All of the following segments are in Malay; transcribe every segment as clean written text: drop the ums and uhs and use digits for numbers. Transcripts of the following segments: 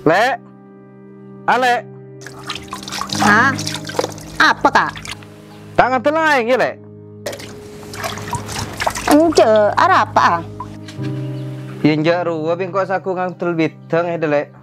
Lek, Ale, Hah? Apa kak? tak ngerti lain ya, Lek. Ence, ada apa? Yang jaru, abang kau saku ngantul biteng ya, Lek.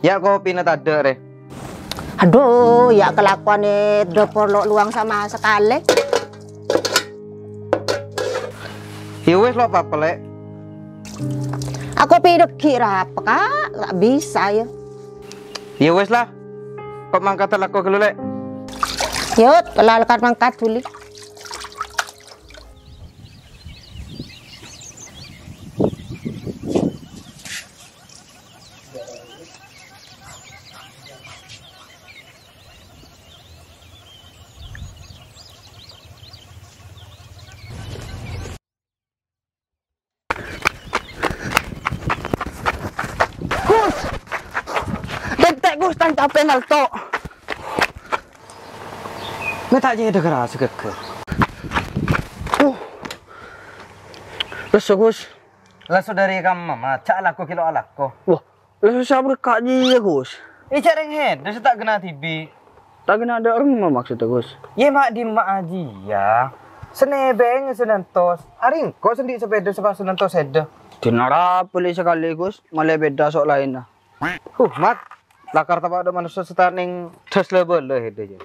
Ya kopi na tada re. Aduh, ya kelakuan dapur lo luang sama sekali. Ya wes lo apa Lek? Aku pidek kira apa kak? Gak bisa ya. Ya wes lah. Kok mangkat aku kalau Lek? Yuk, kelalakan mangkat dulu. Gus! Detek Gus tanpa penal to. Meta je ada keras ke. Lesu Gus. Lesu dari kamu mama, cak laku kilo alako. Wah, lesu sabar kak ya Gus. Cak renghet, dia tak kena tibi. Tak kena ada orang maksudnya Gus. Ye mak di mak aji ya. Senebeng senentos. Aring kok sendi sepeda sepas senentos seda. Dinara boleh sekali Gus, malah beda sok lain lah. Mat. Lakar tapak ada manusia setaning tes level lah itu je.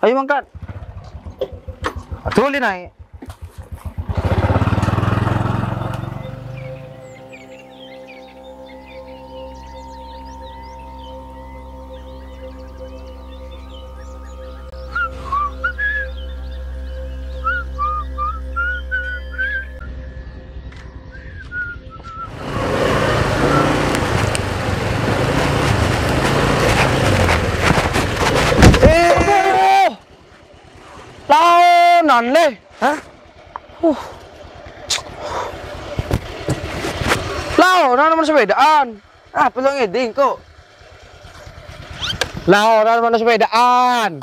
Ayo mangkat. Tuli naik. Laonan le. Hah? Laonan naman sepedaan. Apa lo ngeding kok? Laonan naman sepedaan.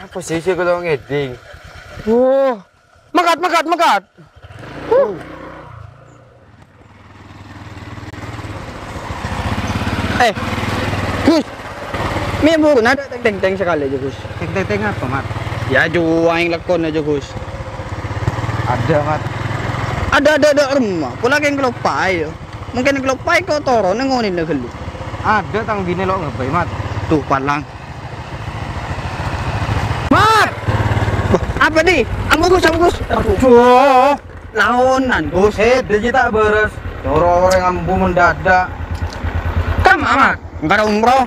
Apa sih kalau ngeding? Makat. Gus. Mi bukan ada teng sekali aja Gus. Teng apa mat? Ya juaing lakon aja Gus. Ada mat. Ada rumah. Pula yang kelopai. Mungkin yang kelopai kau toro nengonin lah gelu. Ada tang bini lo ngebay mat. Tuh palang. Mat. Apa di? Ambo Gus. Wah, laonan Gus. Dia tak beres. Orang ambu mendadak. Kam amat. Enggak ada umroh.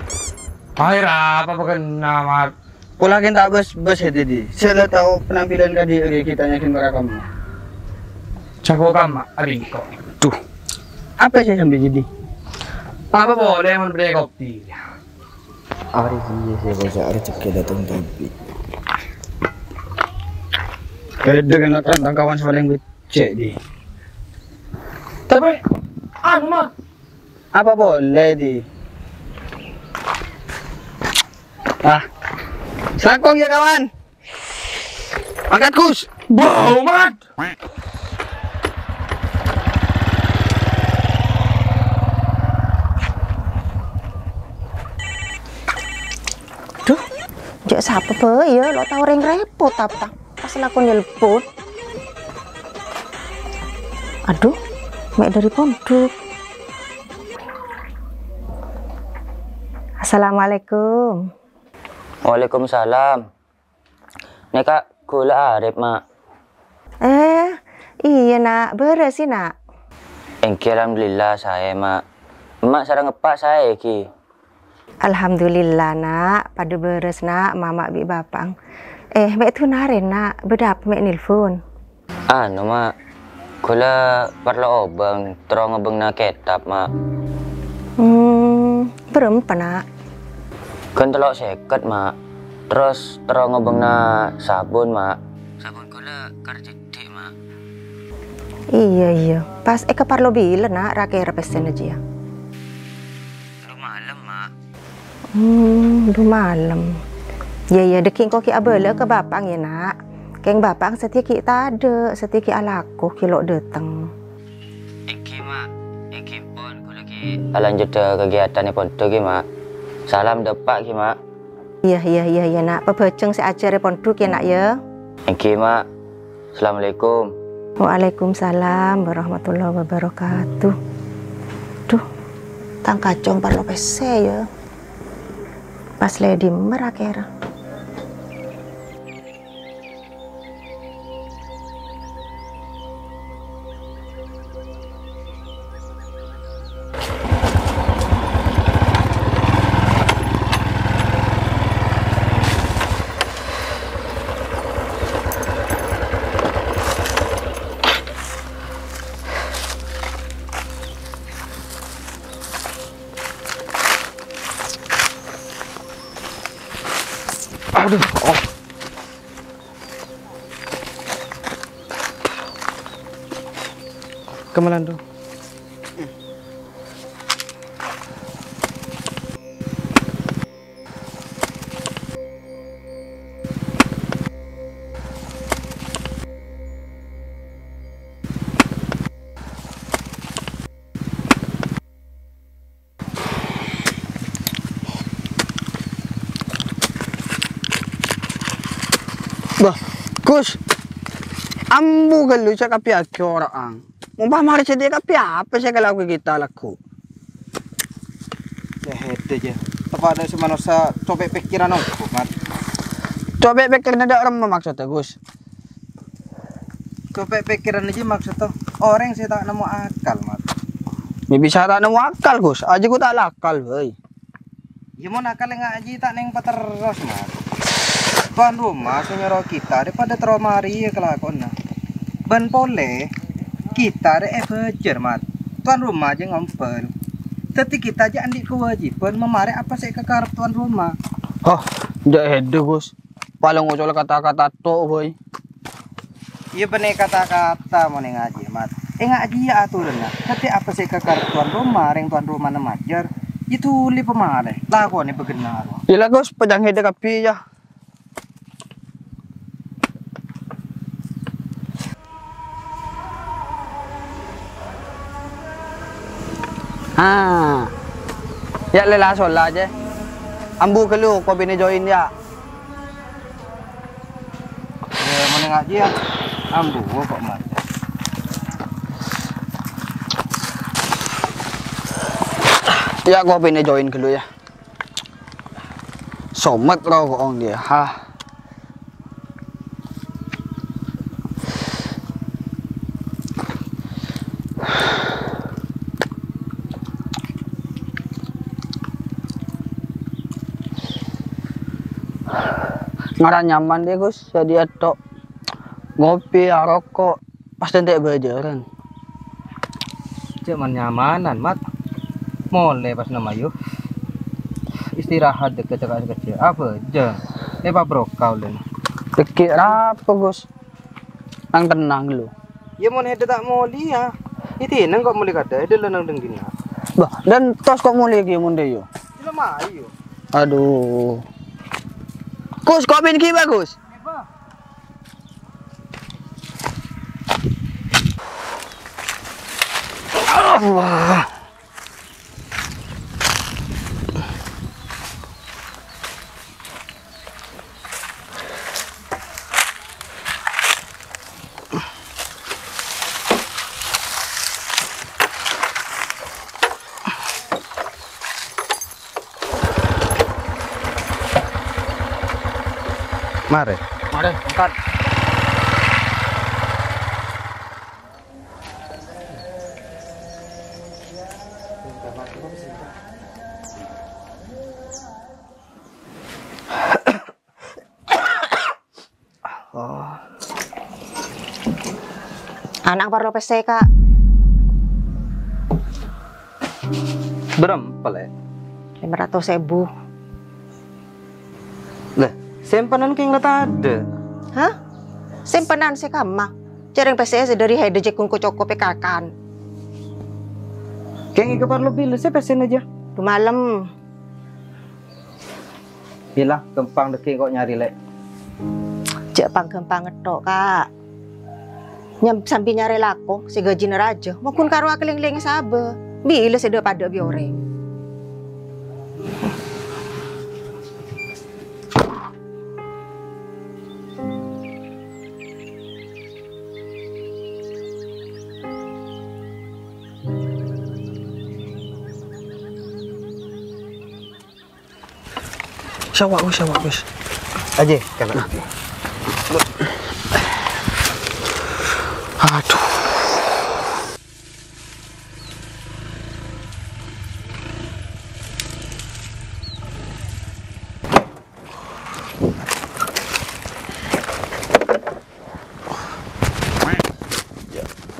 Air apa kena mat? Pula kan tak bus di. Saya tahu penampilan kadi kita yakin merekam. Cago kam aring kok. Tuh. Apa sih sampai jadi? Apa boleh memberi kopi? Ari sih saya baca ari cek datang tapi. Kayak dengan tentang kawan paling becek di. Tapi anu mat. Apa boleh di? Sakong ya kawan. Angkat Gus. Bau mat. Duh, jak siapa pe ya? Lo tau reng repot apa? Pas aku nyelput. Aduh, mek dari pondok. Assalamualaikum. Waalaikumsalam. Nek kak gula arep mak. Iya nak, beres sih nak. Engki alhamdulillah saya mak. Mak sarang ngepak saya ki. Alhamdulillah nak, pada beres nak, mama bi bapang. Mek tu naren nak, bedap mek nelfon. Anu mak, gula perlu obeng, terong obeng na ketap mak. Berempat nak. Kan telok seket mak. Terus terong obeng na sabun mak. Sabun gula karcedik mak. Iya. Pas keparlo bila nak, rakyat pesen aja ya. Lu malam mak. Udah malam. Ya, deking kok ki abele ke bapang ya nak. Keng bapang setia ki ada, setia ki alaku ki lo dateng. Engki mak, engki pun gula ki lanjut kegiatannya pondok ki mak. Salam depak ki mak. Iya nak. Pebejeng saya ajari pondok ya nak ya. Iki mak. Assalamualaikum. Waalaikumsalam warahmatullahi wabarakatuh. Duh, tang kacong parlo pese ya. Pas ledi merakera. Aduh, oh. Kemelan tuh. Bah, Gus. Ambu galu sa kapi orang. Mumpamari sa di kapi apa sa kalau kita laku. Ya hede aja. Tepat ada semana sa cobek pikiran aku, mat. Coba pikir ada orang maksudnya Gus. Cobek pikiran aja maksudnya orang saya tak nemu akal, mat. Bisa tak nemu akal Gus. Aja ku tak lakal, boy. Ya mau nakal ngaji tak neng terus, mat. Tuan rumah senyoro kita daripada teromari ya kelakuan. Ban pole kita ada evajer, mat. Tuan rumah aja ngompel. Tapi kita aja andi kewajiban memare apa sih kekarep tuan rumah. Oh, jak hede Gus. Paling ngocol kata-kata tok, boy. Iya bener kata-kata mau ngaji, mat. Ngaji ya aturan lah. Tapi apa sih kekarep tuan rumah, ring tuan rumah nemajar. Itu li pemare. Lakuan ini begenar. Gila Gus, pedang hede kapi ya. Ya lela sola aja. Ambu ke lu, kau bini join ya. Ya mau ngaji ya. Ambu kok mat. Ya kau bini join ke lu ya. Somat lo kok orang dia, ha. Ngaran nyaman deh Gus, jadi tok ngopi, rokok, pas tentek belajaran. Cuman nyamanan, mat. Mulai pas nama yuk. Istirahat deket kecil. Apa aja. Lepas brokau len. Pikir apa Gus? Nang tenang lu. Ya mau hede tak mau dia. Itu nang kok mulai kata hede nang denggina. Bah, dan tos kok mulai lagi munde yo. Sila mayu. Aduh. Gus, kok bin ki bagus? Allah. Mare. Mari, angkat. Anak parlo pese kak. Berapa le? 500.000. Lah, simpanan kayak nggak ada. Hah? Simpanan saya kamah. Cereng PCS dari hede jekung kocoko pekakan. Kayak nggak perlu pilih, saya pesen aja. Tuh malam. Bilang gampang deki kok nyari lek. Cek pang-gampang ngetok kak. Nyam sambil nyari laku si gaji neraja. Mungkin karo akeling-ling sabe. Bila sedar pada bioreng. Syawak Gus. Aje, kalau Aduh.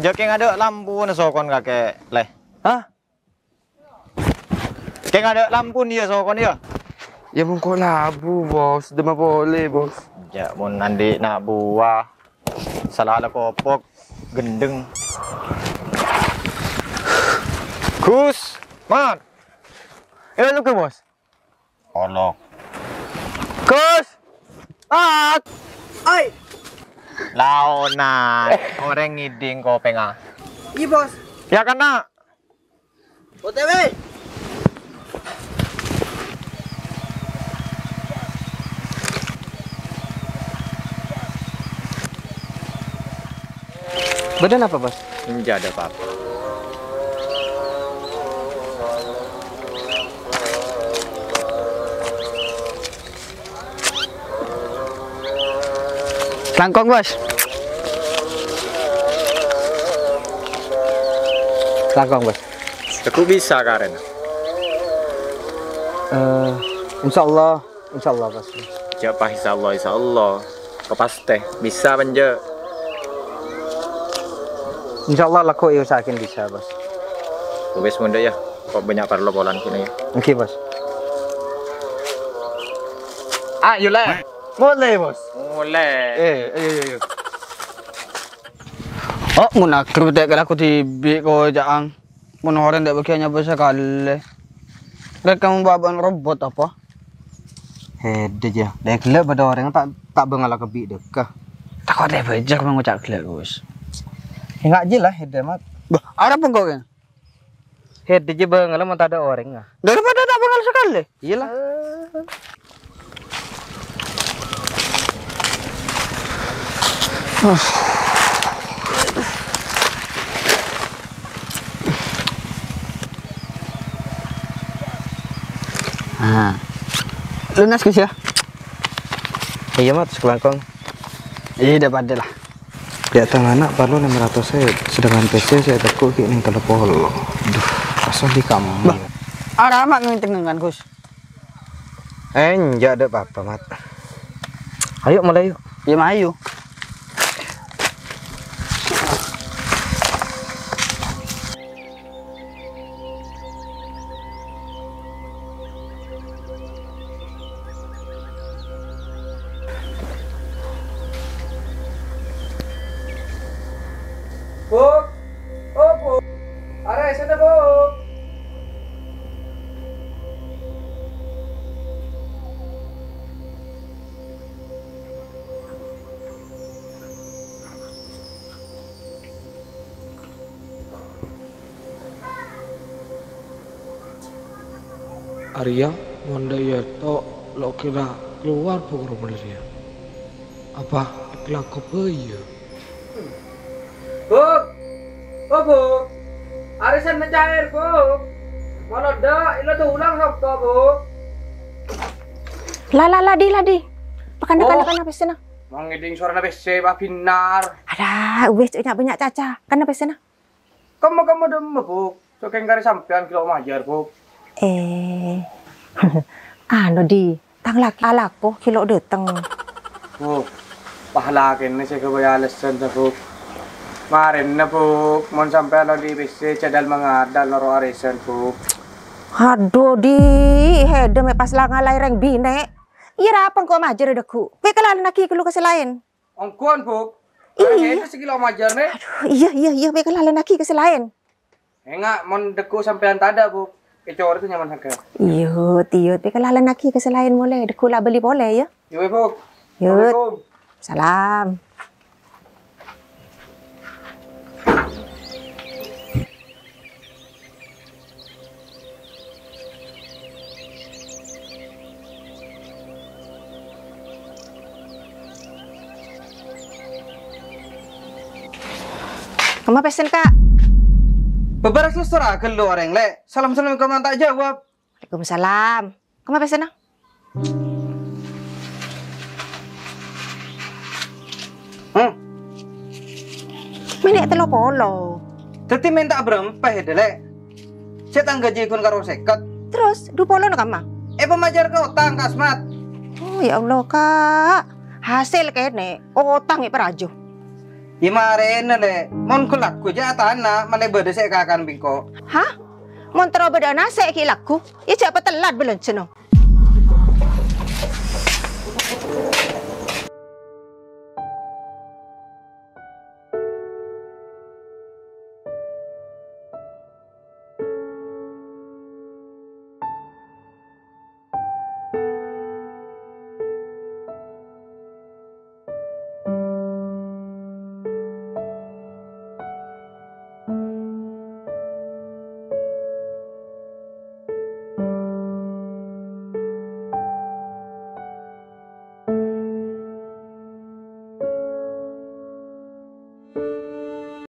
Joking ada lampu na sokon kakek leh. Hah? Keng ada lampu dia sokon dia. Ya mungko labu, bos. Dema boleh, bos. Ya mun nanti nak buah. Salah ada kopok gendeng. Gus, mat. Lu ke bos? Olok. Gus. Mat. Ai, Launan. Orang ngiding kau pengah. iya bos. Ya kan nak? OTW. Badan apa, Bos? Enggak ada apa-apa. Langkong, bos. Langkong, bos. Aku bisa Karen. Insyaallah, bos. Siapa insya Allah. Kau pasti bisa banja. Insyaallah laku usahakan bisa, bos. Wes munda ya. Kok banyak perlu bolan kini ya. Oke, bos. Ayo le. Boleh, bos. Mulai. Ayo. Oh, mun akrab tak kalau aku tibi ko jaang. Mun orang tak bagiannya besar kali. Mereka membawa robot apa? Hede aja. Dek le pada orang tak bengala kebi dekah. Tak ada belajar mengucap kelak, bos. Enggak aja lah hede mat. Bah, ada pun kau kan? Hede aja bengala mau tak ada orang ah. Daripada tak bengal sekali. Iyalah. Lunas Gus ya? Iya mat sekelangkong. Iya dapat lah. Ya tengah anak perlu 600 saya sedangkan PC saya tekuk ki ning telepon. Duh, asal di kamu. Ada amat ngenteng Gus. Enggak ada apa-apa mat. Ayo mulai yuk. Ya mayu. Buk. Oh, Buk. Are sana, Buk. Arya mondaya to lo kira keluar program dia. Apa kelaku ya? Buk. Oh, Buk. Are sana cair, Buk. Mana dak ilo tuh ulang sok to, Buk. Ladi. Pakan apa sana? Mangiding suara na bese pa pinar. Ada, wes nak banyak caca. Kan apa sana? Kamu dem, Buk. Sokeng kari sampean kilo majar, Buk. Ano di, tang laki alako kilo datang. Buk. Pahalakin na siya kabayalasan sa Buk. Marin na Buk. Mon sampean lo di bese cadal mga dal noro arisan, Buk. Aduh di, hede me pas lang ngalay reng bine. Ira apang ko majar deku. Kaya kalalan naki kelu kasi lain. Ongkuan, Buk. Iya. Itu sekilo majar nih. Iya, kaya kalalan naki kasi lain. Enggak, mon deku sampean tada, Buk. Kecor itu nyaman harga. Iyo, kaya kalalan naki kasi lain boleh. Deku lah beli boleh ya. Yuk, Buk. Yut. Assalamualaikum. Salam. Kamu pesen kak. Beberes lu surah gelu orang le. Salam-salam kamu tak jawab. Waalaikumsalam. Kamu pesen ah? Menek telo polo. Teti minta berempeh dele. Saya tangga jikun karo seket. Terus 2 polo no kamu? Pemajar ke utang kasmat. Oh ya Allah kak. Hasil kene otang perajo. Imaren le. Mon kulak ku jatan na male bede saya kakan bingko. Hah? Montro beda nase ki laku. Ya siapa telat belum ceno.